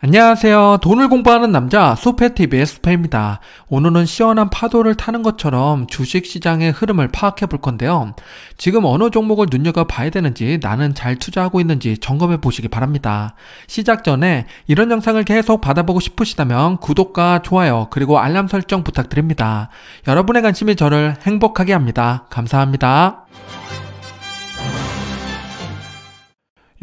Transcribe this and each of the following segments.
안녕하세요. 돈을 공부하는 남자 소페TV의 수페입니다. 오늘은 시원한 파도를 타는 것처럼 주식시장의 흐름을 파악해 볼 건데요. 지금 어느 종목을 눈여겨봐야 되는지, 나는 잘 투자하고 있는지 점검해 보시기 바랍니다. 시작 전에 이런 영상을 계속 받아보고 싶으시다면 구독과 좋아요 그리고 알람 설정 부탁드립니다. 여러분의 관심이 저를 행복하게 합니다. 감사합니다.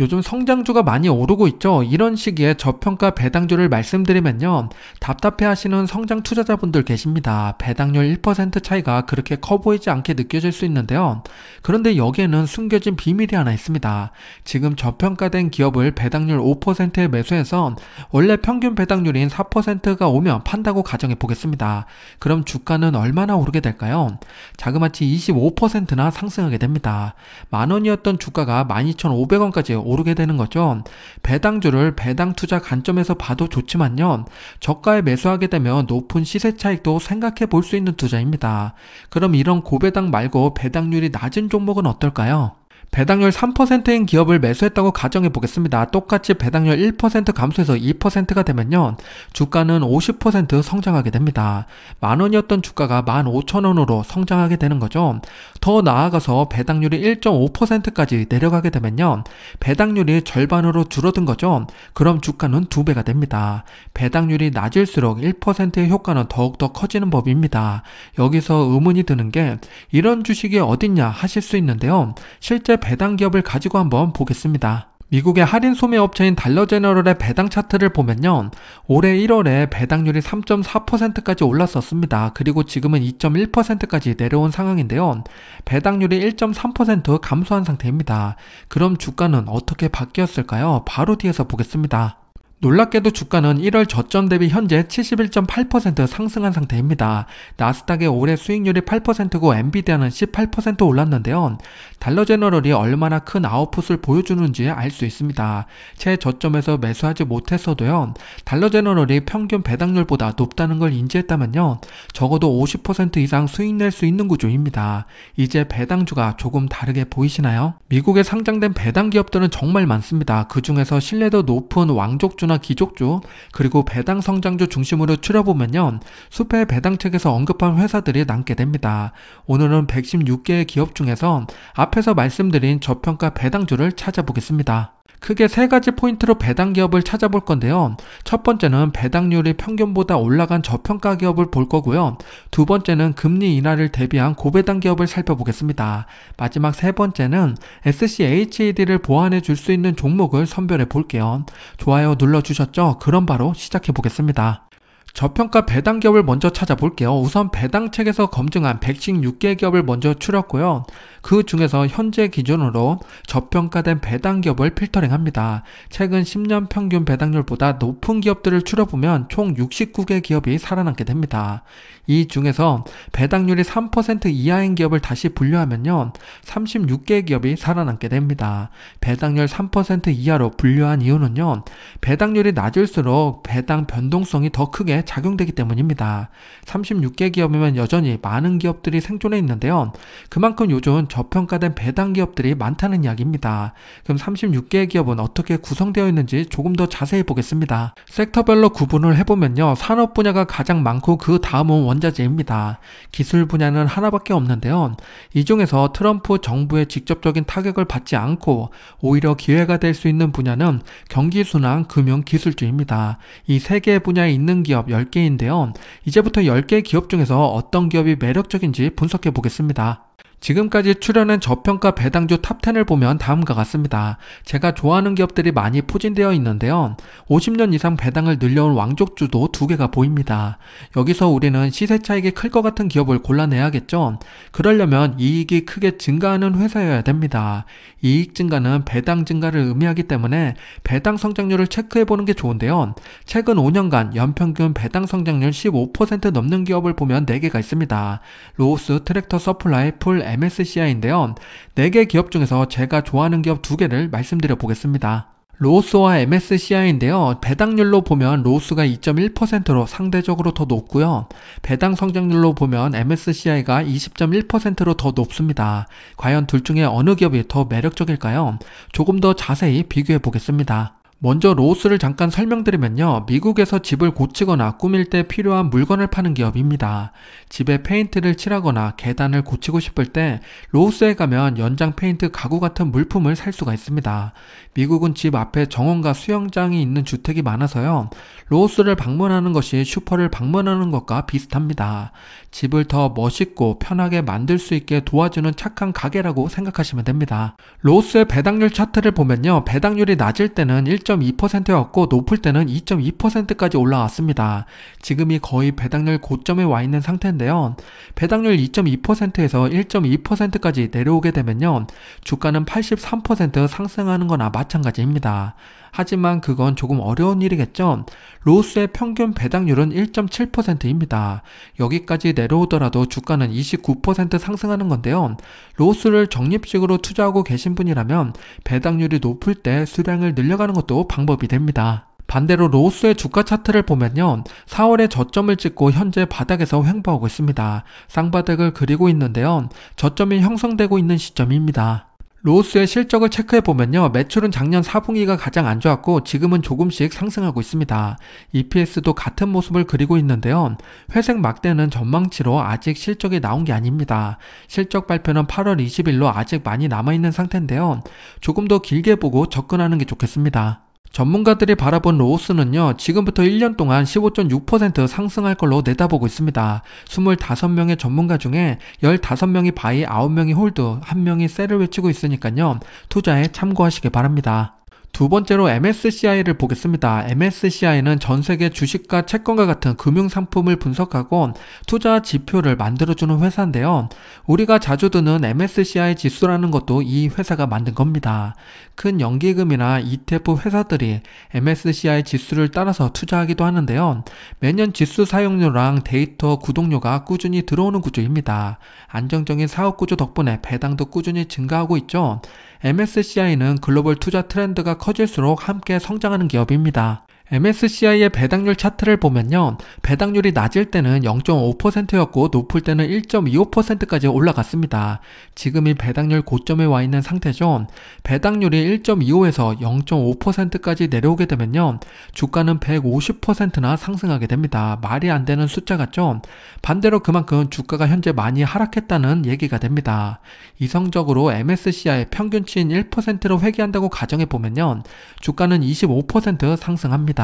요즘 성장주가 많이 오르고 있죠. 이런 시기에 저평가 배당주를 말씀드리면요, 답답해하시는 성장 투자자분들 계십니다. 배당률 1% 차이가 그렇게 커 보이지 않게 느껴질 수 있는데요. 그런데 여기에는 숨겨진 비밀이 하나 있습니다. 지금 저평가된 기업을 배당률 5%에 매수해서 원래 평균 배당률인 4%가 오면 판다고 가정해 보겠습니다. 그럼 주가는 얼마나 오르게 될까요? 자그마치 25%나 상승하게 됩니다. 만원이었던 주가가 12,500원까지 오르게 되는 거죠. 배당주를 배당 투자 관점에서 봐도 좋지만요, 저가에 매수하게 되면 높은 시세 차익도 생각해 볼 수 있는 투자입니다. 그럼 이런 고배당 말고 배당률이 낮은 종목은 어떨까요? 배당률 3%인 기업을 매수했다고 가정해 보겠습니다. 똑같이 배당률 1% 감소해서 2%가 되면요, 주가는 50% 성장하게 됩니다. 만원이었던 주가가 15,000원으로 성장하게 되는 거죠. 더 나아가서 배당률이 1.5%까지 내려가게 되면요, 배당률이 절반으로 줄어든 거죠. 그럼 주가는 2배가 됩니다. 배당률이 낮을수록 1%의 효과는 더욱더 커지는 법입니다. 여기서 의문이 드는 게, 이런 주식이 어딨냐 하실 수 있는데요. 실제 배당 기업을 가지고 한번 보겠습니다. 미국의 할인 소매 업체인 달러제너럴의 배당 차트를 보면요, 올해 1월에 배당률이 3.4%까지 올랐었습니다. 그리고 지금은 2.1%까지 내려온 상황인데요. 배당률이 1.3% 감소한 상태입니다. 그럼 주가는 어떻게 바뀌었을까요? 바로 뒤에서 보겠습니다. 놀랍게도 주가는 1월 저점 대비 현재 71.8% 상승한 상태입니다. 나스닥의 올해 수익률이 8%고 엔비디아는 18% 올랐는데요. 달러제너럴이 얼마나 큰 아웃풋을 보여주는지 알 수 있습니다. 최저점에서 매수하지 못했어도요, 달러제너럴이 평균 배당률보다 높다는 걸 인지했다면요, 적어도 50% 이상 수익 낼 수 있는 구조입니다. 이제 배당주가 조금 다르게 보이시나요? 미국에 상장된 배당 기업들은 정말 많습니다. 그 중에서 신뢰도 높은 왕족주 나 기족주, 그리고 배당 성장주 중심으로 추려보면요, 수페 배당책에서 언급한 회사들이 남게 됩니다. 오늘은 116개의 기업 중에서 앞에서 말씀드린 저평가 배당주를 찾아보겠습니다. 크게 세 가지 포인트로 배당 기업을 찾아볼 건데요. 첫 번째는 배당률이 평균보다 올라간 저평가 기업을 볼 거고요. 두 번째는 금리 인하를 대비한 고배당 기업을 살펴보겠습니다. 마지막 세 번째는 SCHED를 보완해 줄 수 있는 종목을 선별해 볼게요. 좋아요 눌러주셨죠? 그럼 바로 시작해 보겠습니다. 저평가 배당 기업을 먼저 찾아볼게요. 우선 배당책에서 검증한 116개 기업을 먼저 추렸고요. 그 중에서 현재 기준으로 저평가된 배당 기업을 필터링합니다. 최근 10년 평균 배당률보다 높은 기업들을 추려보면 총 69개 기업이 살아남게 됩니다. 이 중에서 배당률이 3% 이하인 기업을 다시 분류하면요, 36개 기업이 살아남게 됩니다. 배당률 3% 이하로 분류한 이유는요, 배당률이 낮을수록 배당 변동성이 더 크게 작용되기 때문입니다. 36개 기업이면 여전히 많은 기업들이 생존해 있는데요. 그만큼 요즘 저평가된 배당 기업들이 많다는 이야기입니다. 그럼 36개의 기업은 어떻게 구성되어 있는지 조금 더 자세히 보겠습니다. 섹터별로 구분을 해보면요, 산업 분야가 가장 많고 그 다음은 원자재입니다. 기술 분야는 하나밖에 없는데요. 이 중에서 트럼프 정부의 직접적인 타격을 받지 않고 오히려 기회가 될 수 있는 분야는 경기순환, 금융, 기술주입니다. 이 세 개의 분야에 있는 기업 10개인데요. 이제부터 10개 기업 중에서 어떤 기업이 매력적인지 분석해 보겠습니다. 지금까지 출연한 저평가 배당주 탑10을 보면 다음과 같습니다. 제가 좋아하는 기업들이 많이 포진되어 있는데요. 50년 이상 배당을 늘려온 왕족주도 2개가 보입니다. 여기서 우리는 시세 차익이 클 것 같은 기업을 골라내야겠죠. 그러려면 이익이 크게 증가하는 회사여야 됩니다. 이익 증가는 배당 증가를 의미하기 때문에 배당 성장률을 체크해보는 게 좋은데요. 최근 5년간 연평균 배당 성장률 15% 넘는 기업을 보면 4개가 있습니다. 로우스, 트랙터 서플라이, 풀, MSCI인데요. 4개 기업 중에서 제가 좋아하는 기업 2개를 말씀드려 보겠습니다. 로우스와 MSCI인데요. 배당률로 보면 로우스가 2.1%로 상대적으로 더 높고요. 배당 성장률로 보면 MSCI가 20.1%로 더 높습니다. 과연 둘 중에 어느 기업이 더 매력적일까요? 조금 더 자세히 비교해 보겠습니다. 먼저 로우스를 잠깐 설명드리면요. 미국에서 집을 고치거나 꾸밀 때 필요한 물건을 파는 기업입니다. 집에 페인트를 칠하거나 계단을 고치고 싶을 때 로우스에 가면 연장 페인트 가구 같은 물품을 살 수가 있습니다. 미국은 집 앞에 정원과 수영장이 있는 주택이 많아서요. 로우스를 방문하는 것이 슈퍼를 방문하는 것과 비슷합니다. 집을 더 멋있고 편하게 만들 수 있게 도와주는 착한 가게라고 생각하시면 됩니다. 로우스의 배당률 차트를 보면요. 배당률이 낮을 때는 1.2%였고 높을 때는 2.2%까지 올라왔습니다. 지금이 거의 배당률 고점에 와 있는 상태인데요. 배당률 2.2%에서 1.2%까지 내려오게 되면요. 주가는 83% 상승하는 거나 마찬가지입니다. 하지만 그건 조금 어려운 일이겠죠. 로우스의 평균 배당률은 1.7%입니다. 여기까지 내려오더라도 주가는 29% 상승하는 건데요. 로우스를 적립식으로 투자하고 계신 분이라면 배당률이 높을 때 수량을 늘려가는 것도 방법이 됩니다. 반대로 로우스의 주가 차트를 보면요. 4월에 저점을 찍고 현재 바닥에서 횡보하고 있습니다. 쌍바닥을 그리고 있는데요. 저점이 형성되고 있는 시점입니다. 로우스의 실적을 체크해보면요. 매출은 작년 4분기가 가장 안 좋았고 지금은 조금씩 상승하고 있습니다. EPS도 같은 모습을 그리고 있는데요. 회색 막대는 전망치로 아직 실적이 나온 게 아닙니다. 실적 발표는 8월 20일로 아직 많이 남아있는 상태인데요. 조금 더 길게 보고 접근하는 게 좋겠습니다. 전문가들이 바라본 로우스는요. 지금부터 1년 동안 15.6% 상승할 걸로 내다보고 있습니다. 25명의 전문가 중에 15명이 바이, 9명이 홀드, 1명이 셀을 외치고 있으니까요. 투자에 참고하시기 바랍니다. 두 번째로 MSCI를 보겠습니다. MSCI는 전 세계 주식과 채권과 같은 금융상품을 분석하고 투자 지표를 만들어주는 회사인데요. 우리가 자주 듣는 MSCI 지수라는 것도 이 회사가 만든 겁니다. 큰 연기금이나 ETF 회사들이 MSCI 지수를 따라서 투자하기도 하는데요. 매년 지수 사용료랑 데이터 구독료가 꾸준히 들어오는 구조입니다. 안정적인 사업 구조 덕분에 배당도 꾸준히 증가하고 있죠. MSCI는 글로벌 투자 트렌드가 커질수록 함께 성장하는 기업입니다. MSCI의 배당률 차트를 보면요. 배당률이 낮을 때는 0.5%였고 높을 때는 1.25%까지 올라갔습니다. 지금이 배당률 고점에 와 있는 상태죠. 배당률이 1.25에서 0.5%까지 내려오게 되면요. 주가는 150%나 상승하게 됩니다. 말이 안 되는 숫자 같죠? 반대로 그만큼 주가가 현재 많이 하락했다는 얘기가 됩니다. 이성적으로 MSCI 평균치인 1%로 회귀한다고 가정해보면요. 주가는 25% 상승합니다.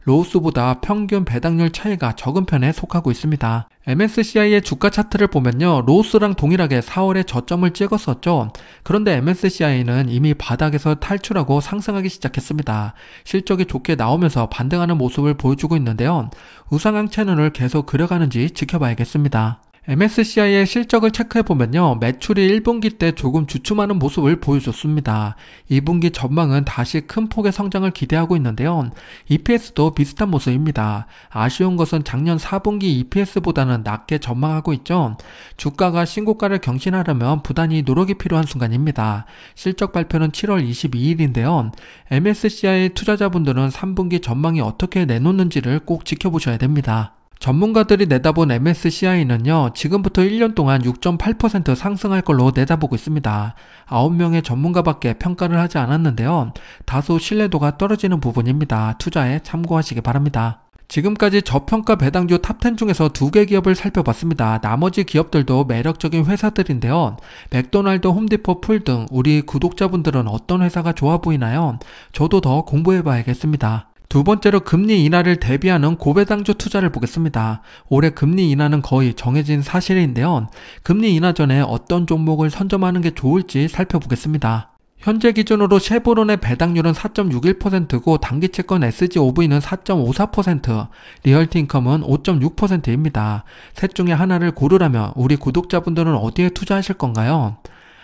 로우스보다 평균 배당률 차이가 적은 편에 속하고 있습니다. MSCI의 주가 차트를 보면요. 로우스랑 동일하게 4월에 저점을 찍었었죠. 그런데 MSCI는 이미 바닥에서 탈출하고 상승하기 시작했습니다. 실적이 좋게 나오면서 반등하는 모습을 보여주고 있는데요. 우상향 채널을 계속 그려가는지 지켜봐야겠습니다. MSCI의 실적을 체크해보면요. 매출이 1분기 때 조금 주춤하는 모습을 보여줬습니다. 2분기 전망은 다시 큰 폭의 성장을 기대하고 있는데요. EPS도 비슷한 모습입니다. 아쉬운 것은 작년 4분기 EPS보다는 낮게 전망하고 있죠. 주가가 신고가를 경신하려면 부단히 노력이 필요한 순간입니다. 실적 발표는 7월 22일인데요. MSCI 투자자분들은 3분기 전망이 어떻게 내놓는지를 꼭 지켜보셔야 됩니다. 전문가들이 내다본 MSCI는요. 지금부터 1년 동안 6.8% 상승할 걸로 내다보고 있습니다. 9명의 전문가밖에 평가를 하지 않았는데요. 다소 신뢰도가 떨어지는 부분입니다. 투자에 참고하시기 바랍니다. 지금까지 저평가 배당주 탑10 중에서 2개 기업을 살펴봤습니다. 나머지 기업들도 매력적인 회사들인데요. 맥도날드, 홈디포, 풀 등 우리 구독자분들은 어떤 회사가 좋아 보이나요? 저도 더 공부해봐야겠습니다. 두 번째로 금리 인하를 대비하는 고배당주 투자를 보겠습니다. 올해 금리 인하는 거의 정해진 사실인데요. 금리 인하 전에 어떤 종목을 선점하는 게 좋을지 살펴보겠습니다. 현재 기준으로 쉐보론의 배당률은 4.61%고 단기채권 SGOV는 4.54%, 리얼티인컴은 5.6%입니다. 셋 중에 하나를 고르라면 우리 구독자분들은 어디에 투자하실 건가요?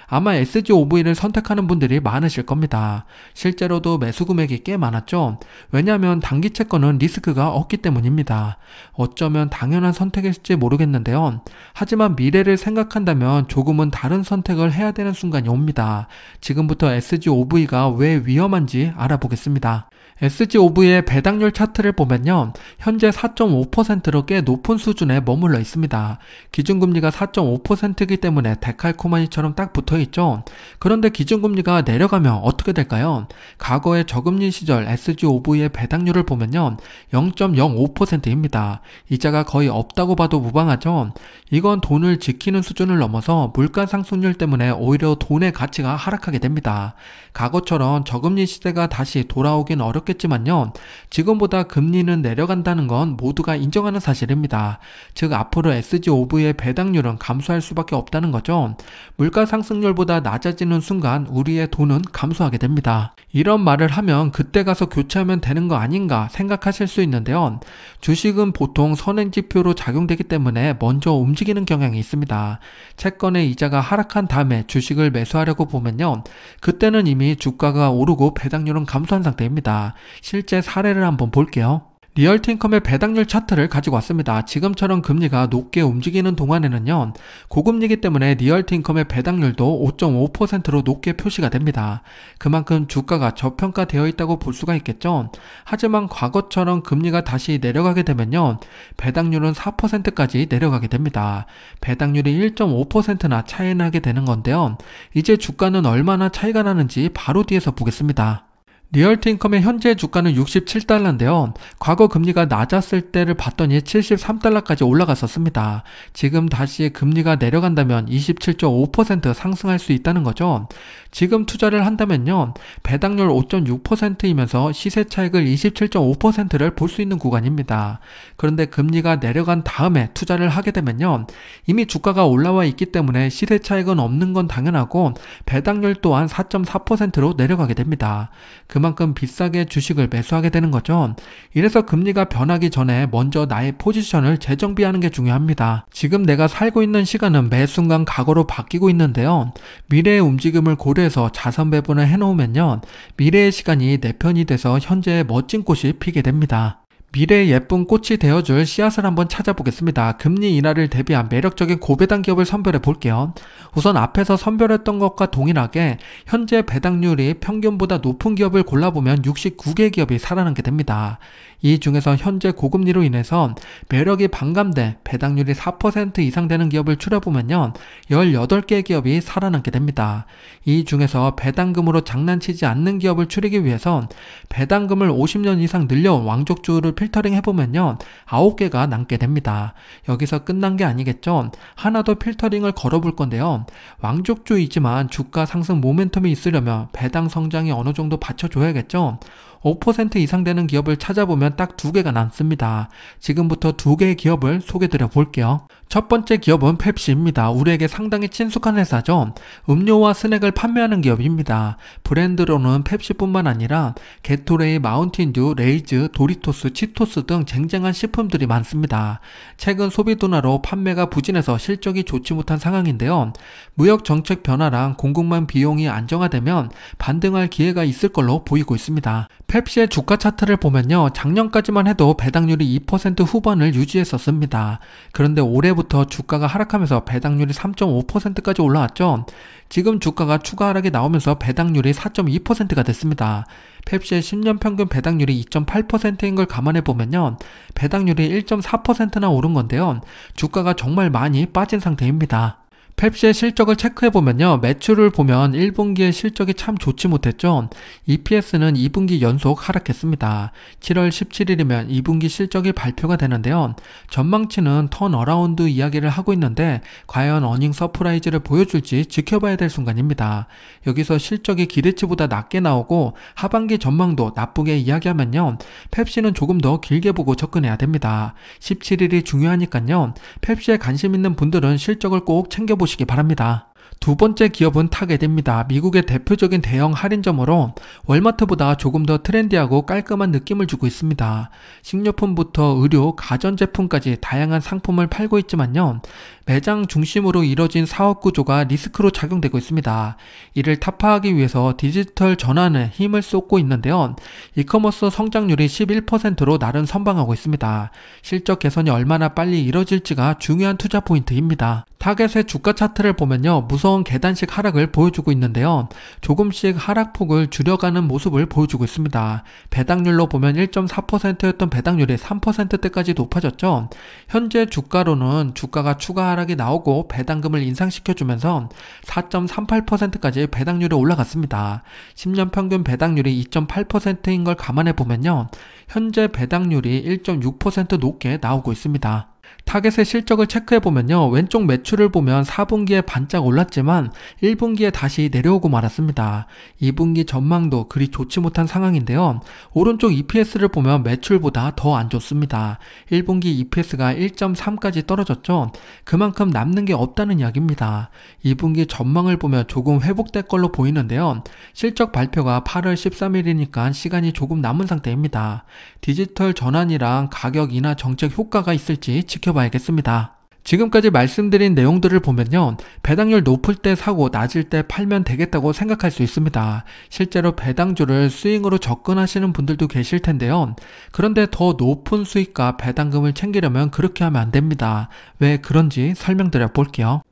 아마 SGOV를 선택하는 분들이 많으실 겁니다. 실제로도 매수 금액이 꽤 많았죠. 왜냐하면 단기 채권은 리스크가 없기 때문입니다. 어쩌면 당연한 선택일지 모르겠는데요. 하지만 미래를 생각한다면 조금은 다른 선택을 해야 되는 순간이 옵니다. 지금부터 SGOV가 왜 위험한지 알아보겠습니다. SGOV의 배당률 차트를 보면요. 현재 4.5%로 꽤 높은 수준에 머물러 있습니다. 기준금리가 4.5%이기 때문에 데칼코마니처럼 딱 붙어있죠. 그런데 기준금리가 내려가면 어떻게 될까요? 과거의 저금리 시절 SGOV의 배당률을 보면요. 0.05%입니다. 이자가 거의 없다고 봐도 무방하죠. 이건 돈을 지키는 수준을 넘어서 물가 상승률 때문에 오히려 돈의 가치가 하락하게 됩니다. 과거처럼 저금리 시대가 다시 돌아오긴 어렵겠지만요. 지금보다 금리는 내려간다는 건 모두가 인정하는 사실입니다. 즉 앞으로 SGOV의 배당률은 감소할 수밖에 없다는 거죠. 물가 상승률보다 낮아지는 순간 우리의 돈은 감소하게 됩니다. 이런 말을 하면 그때 가서 교체하면 되는 거 아닌가 생각하실 수 있는데요. 주식은 보통 선행지표로 작용되기 때문에 먼저 움직이는 경향이 있습니다. 채권의 이자가 하락한 다음에 주식을 매수하려고 보면요. 그때는 이미 주가가 오르고 배당률은 감소한 상태입니다. 실제 사례를 한번 볼게요. 리얼티인컴의 배당률 차트를 가지고 왔습니다. 지금처럼 금리가 높게 움직이는 동안에는요. 고금리이기 때문에 리얼티인컴의 배당률도 5.5%로 높게 표시가 됩니다. 그만큼 주가가 저평가되어 있다고 볼 수가 있겠죠. 하지만 과거처럼 금리가 다시 내려가게 되면요. 배당률은 4%까지 내려가게 됩니다. 배당률이 1.5%나 차이 나게 되는 건데요. 이제 주가는 얼마나 차이가 나는지 바로 뒤에서 보겠습니다. 리얼티인컴의 현재 주가는 67달러인데요. 과거 금리가 낮았을 때를 봤더니 73달러까지 올라갔었습니다. 지금 다시 금리가 내려간다면 27.5% 상승할 수 있다는 거죠. 지금 투자를 한다면요. 배당률 5.6%이면서 시세 차익을 27.5%를 볼 수 있는 구간입니다. 그런데 금리가 내려간 다음에 투자를 하게 되면요. 이미 주가가 올라와 있기 때문에 시세 차익은 없는 건 당연하고 배당률 또한 4.4%로 내려가게 됩니다. 그만큼 비싸게 주식을 매수하게 되는 거죠. 이래서 금리가 변하기 전에 먼저 나의 포지션을 재정비하는 게 중요합니다. 지금 내가 살고 있는 시간은 매 순간 과거로 바뀌고 있는데요. 미래의 움직임을 고려해서 자산 배분을 해놓으면요. 미래의 시간이 내 편이 돼서 현재의 멋진 꽃이 피게 됩니다. 미래의 예쁜 꽃이 되어줄 씨앗을 한번 찾아보겠습니다. 금리 인하를 대비한 매력적인 고배당 기업을 선별해 볼게요. 우선 앞에서 선별했던 것과 동일하게 현재 배당률이 평균보다 높은 기업을 골라보면 69개 기업이 살아남게 됩니다. 이 중에서 현재 고금리로 인해서 매력이 반감돼 배당률이 4% 이상 되는 기업을 추려보면요. 18개 기업이 살아남게 됩니다. 이 중에서 배당금으로 장난치지 않는 기업을 추리기 위해서 배당금을 50년 이상 늘려온 왕족주를 필터링 해보면요. 9개가 남게 됩니다. 여기서 끝난 게 아니겠죠. 하나 더 필터링을 걸어볼 건데요. 왕족주이지만 주가 상승 모멘텀이 있으려면 배당 성장이 어느 정도 받쳐줘야겠죠. 5% 이상 되는 기업을 찾아보면 딱 2개가 남습니다. 지금부터 2개의 기업을 소개드려 볼게요. 첫 번째 기업은 펩시입니다. 우리에게 상당히 친숙한 회사죠. 음료와 스낵을 판매하는 기업입니다. 브랜드로는 펩시뿐만 아니라 게토레이, 마운틴듀, 레이즈, 도리토스, 치토스 등 쟁쟁한 식품들이 많습니다. 최근 소비 둔화로 판매가 부진해서 실적이 좋지 못한 상황인데요. 무역 정책 변화랑 공급망 비용이 안정화되면 반등할 기회가 있을 걸로 보이고 있습니다. 펩시의 주가 차트를 보면요. 작년까지만 해도 배당률이 2% 후반을 유지했었습니다. 그런데 올해부터 주가가 하락하면서 배당률이 3.5%까지 올라왔죠. 지금 주가가 추가 하락이 나오면서 배당률이 4.2%가 됐습니다. 펩시의 10년 평균 배당률이 2.8%인 걸 감안해 보면요. 배당률이 1.4%나 오른 건데요. 주가가 정말 많이 빠진 상태입니다. 펩시의 실적을 체크해보면요. 매출을 보면 1분기의 실적이 참 좋지 못했죠. EPS는 2분기 연속 하락했습니다. 7월 17일이면 2분기 실적이 발표가 되는데요. 전망치는 턴어라운드 이야기를 하고 있는데 과연 어닝 서프라이즈를 보여줄지 지켜봐야 될 순간입니다. 여기서 실적이 기대치보다 낮게 나오고 하반기 전망도 나쁘게 이야기하면요. 펩시는 조금 더 길게 보고 접근해야 됩니다. 17일이 중요하니까요. 펩시에 관심 있는 분들은 실적을 꼭 챙겨보시기 바랍니다. 두 번째 기업은 타겟입니다. 미국의 대표적인 대형 할인점으로 월마트보다 조금 더 트렌디하고 깔끔한 느낌을 주고 있습니다. 식료품부터 의료, 가전제품까지 다양한 상품을 팔고 있지만요. 매장 중심으로 이뤄진 사업 구조가 리스크로 작용되고 있습니다. 이를 타파하기 위해서 디지털 전환에 힘을 쏟고 있는데요. 이커머스 성장률이 11%로 나름 선방하고 있습니다. 실적 개선이 얼마나 빨리 이뤄질지가 중요한 투자 포인트입니다. 타겟의 주가 차트를 보면요. 무서운 계단식 하락을 보여주고 있는데요. 조금씩 하락폭을 줄여가는 모습을 보여주고 있습니다. 배당률로 보면 1.4%였던 배당률이 3%대까지 높아졌죠. 현재 주가로는 주가가 추가 하락이 나오고 배당금을 인상시켜주면서 4.38%까지 배당률이 올라갔습니다. 10년 평균 배당률이 2.8%인 걸 감안해 보면요. 현재 배당률이 1.6% 높게 나오고 있습니다. 타겟의 실적을 체크해보면요. 왼쪽 매출을 보면 4분기에 반짝 올랐지만 1분기에 다시 내려오고 말았습니다. 2분기 전망도 그리 좋지 못한 상황인데요. 오른쪽 EPS를 보면 매출보다 더 안 좋습니다. 1분기 EPS가 1.3까지 떨어졌죠. 그만큼 남는 게 없다는 이야기입니다. 2분기 전망을 보면 조금 회복될 걸로 보이는데요. 실적 발표가 8월 13일이니까 시간이 조금 남은 상태입니다. 디지털 전환이랑 가격 인하 정책 효과가 있을지 지켜봐야겠습니다. 지금까지 말씀드린 내용들을 보면요. 배당률 높을 때 사고 낮을 때 팔면 되겠다고 생각할 수 있습니다. 실제로 배당주를 스윙으로 접근하시는 분들도 계실 텐데요. 그런데 더 높은 수익과 배당금을 챙기려면 그렇게 하면 안 됩니다. 왜 그런지 설명드려 볼게요.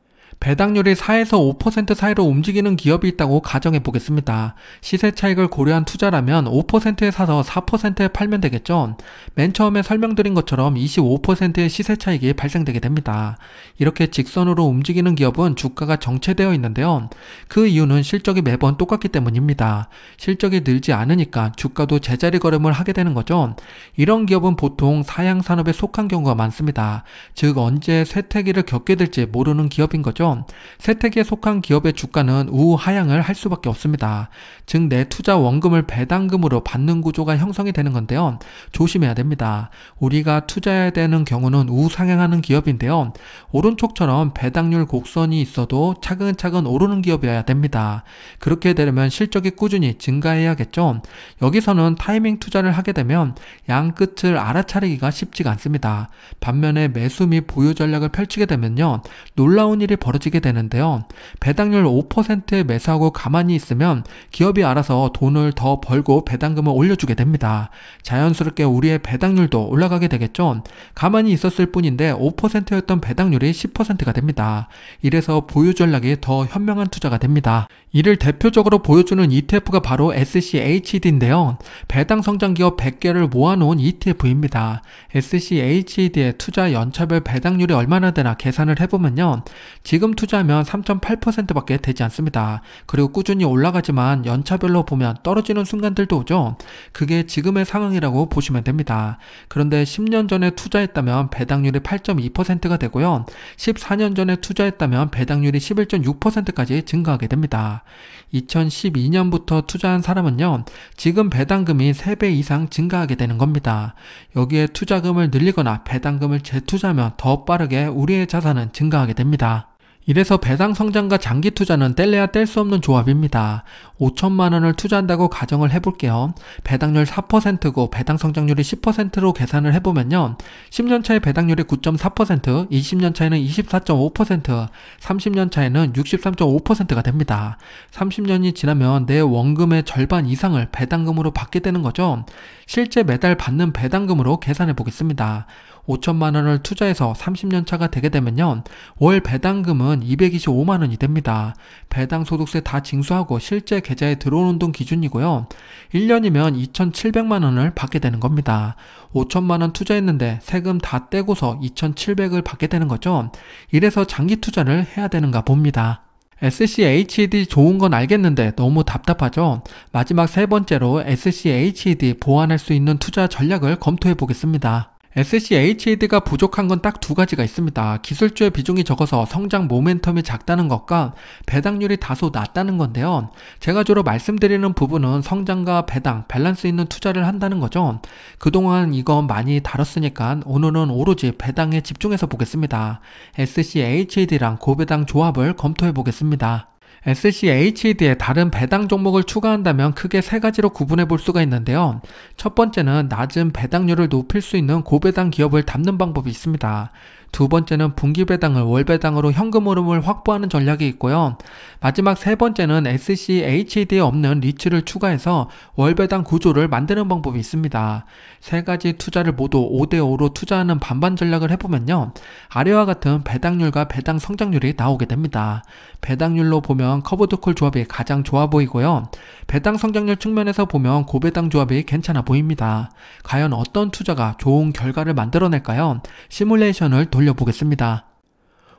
배당률이 4에서 5% 사이로 움직이는 기업이 있다고 가정해 보겠습니다. 시세 차익을 고려한 투자라면 5%에 사서 4%에 팔면 되겠죠. 맨 처음에 설명드린 것처럼 25%의 시세 차익이 발생되게 됩니다. 이렇게 직선으로 움직이는 기업은 주가가 정체되어 있는데요. 그 이유는 실적이 매번 똑같기 때문입니다. 실적이 늘지 않으니까 주가도 제자리 걸음을 하게 되는 거죠. 이런 기업은 보통 사양산업에 속한 경우가 많습니다. 즉 언제 쇠퇴기를 겪게 될지 모르는 기업인 거죠. 쇠퇴기에 속한 기업의 주가는 우하향을 할 수밖에 없습니다. 즉 내 투자 원금을 배당금으로 받는 구조가 형성이 되는 건데요. 조심해야 됩니다. 우리가 투자해야 되는 경우는 우상향하는 기업인데요. 오른쪽처럼 배당률 곡선이 있어도 차근차근 오르는 기업이어야 됩니다. 그렇게 되려면 실적이 꾸준히 증가해야겠죠. 여기서는 타이밍 투자를 하게 되면 양 끝을 알아차리기가 쉽지가 않습니다. 반면에 매수 및 보유 전략을 펼치게 되면요. 놀라운 일이 벌어지게 되는데요. 배당률 5%에 매수하고 가만히 있으면 기업이 알아서 돈을 더 벌고 배당금을 올려주게 됩니다. 자연스럽게 우리의 배당률도 올라가게 되겠죠. 가만히 있었을 뿐인데 5%였던 배당률이 10%가 됩니다. 이래서 보유 전략이 더 현명한 투자가 됩니다. 이를 대표적으로 보여주는 ETF가 바로 SCHD인데요. 배당 성장 기업 100개를 모아놓은 ETF입니다. SCHD의 투자 연차별 배당률이 얼마나 되나 계산을 해보면요. 지금 투자하면 3.8%밖에 되지 않습니다. 그리고 꾸준히 올라가지만 연차별로 보면 떨어지는 순간들도 오죠. 그게 지금의 상황이라고 보시면 됩니다. 그런데 10년 전에 투자했다면 배당률이 8.2%가 되고요. 14년 전에 투자했다면 배당률이 11.6%까지 증가하게 됩니다. 2012년부터 투자한 사람은요. 지금 배당금이 3배 이상 증가하게 되는 겁니다. 여기에 투자금을 늘리거나 배당금을 재투자하면 더 빠르게 우리의 자산은 증가하게 됩니다. 이래서 배당 성장과 장기 투자는 뗄래야 뗄 수 없는 조합입니다. 5천만 원을 투자한다고 가정을 해볼게요. 배당률 4%고 배당 성장률이 10%로 계산을 해보면요. 10년 차의 배당률이 9.4%, 20년 차에는 24.5%, 30년 차에는 63.5%가 됩니다. 30년이 지나면 내 원금의 절반 이상을 배당금으로 받게 되는 거죠. 실제 매달 받는 배당금으로 계산해 보겠습니다. 5천만 원을 투자해서 30년 차가 되게 되면요. 월 배당금은 225만 원이 됩니다. 배당 소득세 다 징수하고 실제 계좌에 들어오는 돈 기준이고요. 1년이면 2,700만 원을 받게 되는 겁니다. 5천만 원 투자했는데 세금 다 떼고서 2,700을 받게 되는 거죠. 이래서 장기 투자를 해야 되는가 봅니다. SCHD 좋은 건 알겠는데 너무 답답하죠? 마지막 세 번째로 SCHD 보완할 수 있는 투자 전략을 검토해 보겠습니다. SCHD가 부족한 건 딱 두 가지가 있습니다. 기술주의 비중이 적어서 성장 모멘텀이 작다는 것과 배당률이 다소 낮다는 건데요. 제가 주로 말씀드리는 부분은 성장과 배당, 밸런스 있는 투자를 한다는 거죠. 그동안 이건 많이 다뤘으니까 오늘은 오로지 배당에 집중해서 보겠습니다. SCHD랑 고배당 조합을 검토해 보겠습니다. SCHD에 다른 배당 종목을 추가한다면 크게 세 가지로 구분해 볼 수가 있는데요. 첫 번째는 낮은 배당률을 높일 수 있는 고배당 기업을 담는 방법이 있습니다. 두 번째는 분기 배당을 월 배당으로 현금 흐름을 확보하는 전략이 있고요. 마지막 세 번째는 SCHD에 없는 리츠를 추가해서 월 배당 구조를 만드는 방법이 있습니다. 세 가지 투자를 모두 5대5로 투자하는 반반 전략을 해보면요. 아래와 같은 배당률과 배당 성장률이 나오게 됩니다. 배당률로 보면 커브드콜 조합이 가장 좋아 보이고요. 배당 성장률 측면에서 보면 고배당 조합이 괜찮아 보입니다. 과연 어떤 투자가 좋은 결과를 만들어낼까요? 시뮬레이션을 돌려보겠습니다.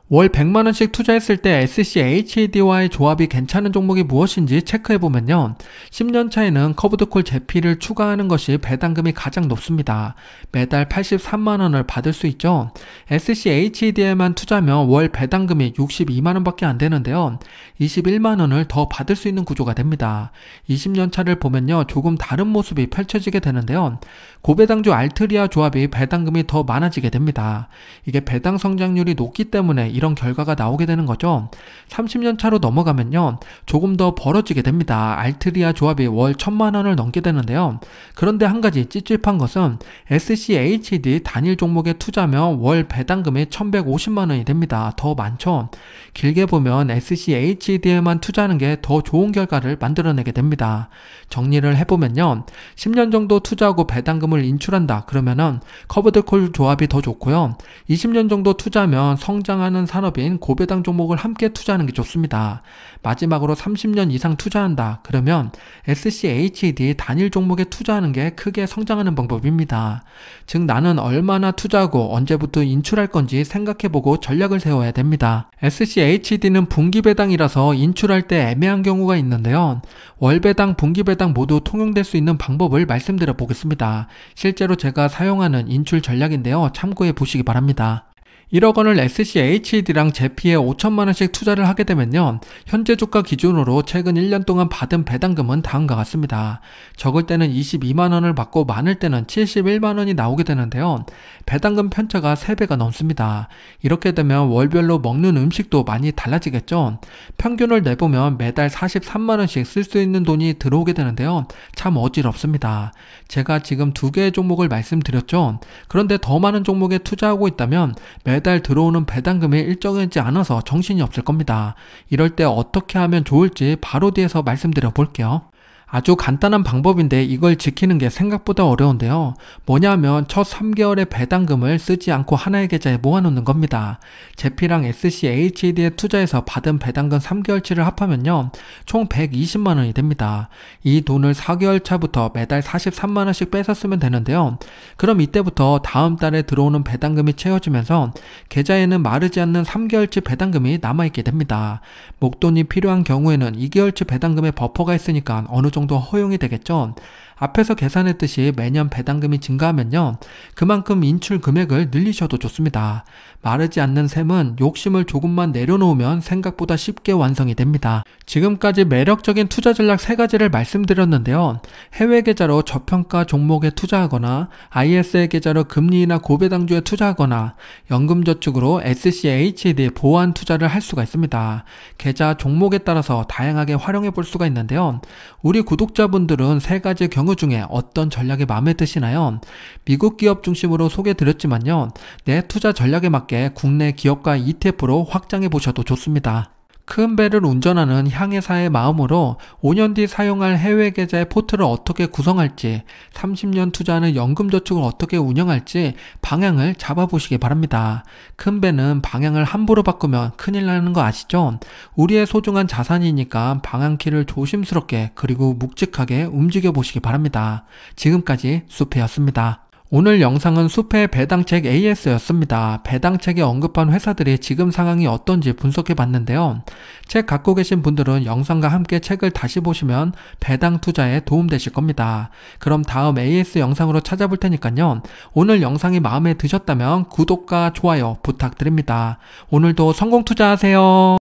월 100만원씩 투자했을 때 SCHD와의 조합이 괜찮은 종목이 무엇인지 체크해보면요. 10년 차에는 커브드콜 제피를 추가하는 것이 배당금이 가장 높습니다. 매달 83만원을 받을 수 있죠. SCHD에만 투자하면 월 배당금이 62만원밖에 안 되는데요. 21만원을 더 받을 수 있는 구조가 됩니다. 20년 차를 보면요. 조금 다른 모습이 펼쳐지게 되는데요. 고배당주 알트리아 조합이 배당금이 더 많아지게 됩니다. 이게 배당 성장률이 높기 때문에 이런 결과가 나오게 되는 거죠. 30년 차로 넘어가면요. 조금 더 벌어지게 됩니다. 알트리아 조합이 월 1000만원을 넘게 되는데요. 그런데 한 가지 찝찝한 것은 SCHD 단일 종목에 투자하면 월 배당금이 1150만원이 됩니다. 더 많죠. 길게 보면 SCHD에만 투자하는 게 더 좋은 결과를 만들어내게 됩니다. 정리를 해보면요. 10년 정도 투자하고 배당금을 인출한다. 그러면은 커브드콜 조합이 더 좋고요. 20년 정도 투자하면 성장하는 산업인 고배당 종목을 함께 투자하는 게 좋습니다. 마지막으로 30년 이상 투자한다. 그러면 SCHD 단일 종목에 투자하는 게 크게 성장하는 방법입니다. 즉 나는 얼마나 투자하고 언제부터 인출할 건지 생각해보고 전략을 세워야 됩니다. SCHD는 분기 배당이라서 인출할 때 애매한 경우가 있는데요. 월 배당, 분기 배당 모두 통용될 수 있는 방법을 말씀드려 보겠습니다. 실제로 제가 사용하는 인출 전략인데요. 참고해 보시기 바랍니다. 1억 원을 SCHD랑 제피에 5천만원씩 투자를 하게 되면요. 현재 주가 기준으로 최근 1년 동안 받은 배당금은 다음과 같습니다. 적을 때는 22만원을 받고 많을 때는 71만원이 나오게 되는데요. 배당금 편차가 3배가 넘습니다. 이렇게 되면 월별로 먹는 음식도 많이 달라지겠죠. 평균을 내보면 매달 43만원씩 쓸 수 있는 돈이 들어오게 되는데요. 참 어지럽습니다. 제가 지금 2개의 종목을 말씀드렸죠. 그런데 더 많은 종목에 투자하고 있다면 매달 들어오는 배당금이 일정하지 않아서 정신이 없을 겁니다. 이럴 때 어떻게 하면 좋을지 바로 뒤에서 말씀드려 볼게요. 아주 간단한 방법인데 이걸 지키는 게 생각보다 어려운데요. 뭐냐면 첫 3개월의 배당금을 쓰지 않고 하나의 계좌에 모아놓는 겁니다. 제피랑 SCHD에 투자해서 받은 배당금 3개월치를 합하면요. 총 120만원이 됩니다. 이 돈을 4개월 차부터 매달 43만원씩 뺏어 쓰면 되는데요. 그럼 이때부터 다음 달에 들어오는 배당금이 채워지면서 계좌에는 마르지 않는 3개월치 배당금이 남아있게 됩니다. 목돈이 필요한 경우에는 2개월치 배당금의 버퍼가 있으니까 어느 정도 허용이 되겠죠. 앞에서 계산했듯이 매년 배당금이 증가하면요. 그만큼 인출 금액을 늘리셔도 좋습니다. 마르지 않는 셈은 욕심을 조금만 내려놓으면 생각보다 쉽게 완성이 됩니다. 지금까지 매력적인 투자 전략 3가지를 말씀드렸는데요. 해외 계좌로 저평가 종목에 투자하거나 ISA 계좌로 금리나 고배당주에 투자하거나 연금저축으로 SCHD 보완 투자를 할 수가 있습니다. 계좌 종목에 따라서 다양하게 활용해 볼 수가 있는데요. 우리 구독자분들은 3가지 경우 중에 어떤 전략이 마음에 드시나요? 미국 기업 중심으로 소개드렸지만요. 내 투자 전략에 맞게 국내 기업과 ETF로 확장해 보셔도 좋습니다. 큰 배를 운전하는 향해사의 마음으로 5년 뒤 사용할 해외 계좌의 포트를 어떻게 구성할지, 30년 투자하는 연금저축을 어떻게 운영할지 방향을 잡아보시기 바랍니다. 큰 배는 방향을 함부로 바꾸면 큰일 나는 거 아시죠? 우리의 소중한 자산이니까 방향키를 조심스럽게 그리고 묵직하게 움직여 보시기 바랍니다. 지금까지 숲이었습니다. 오늘 영상은 숲의 배당책 AS였습니다. 배당책에 언급한 회사들이 지금 상황이 어떤지 분석해 봤는데요. 책 갖고 계신 분들은 영상과 함께 책을 다시 보시면 배당 투자에 도움되실 겁니다. 그럼 다음 AS 영상으로 찾아볼 테니까요. 오늘 영상이 마음에 드셨다면 구독과 좋아요 부탁드립니다. 오늘도 성공 투자하세요.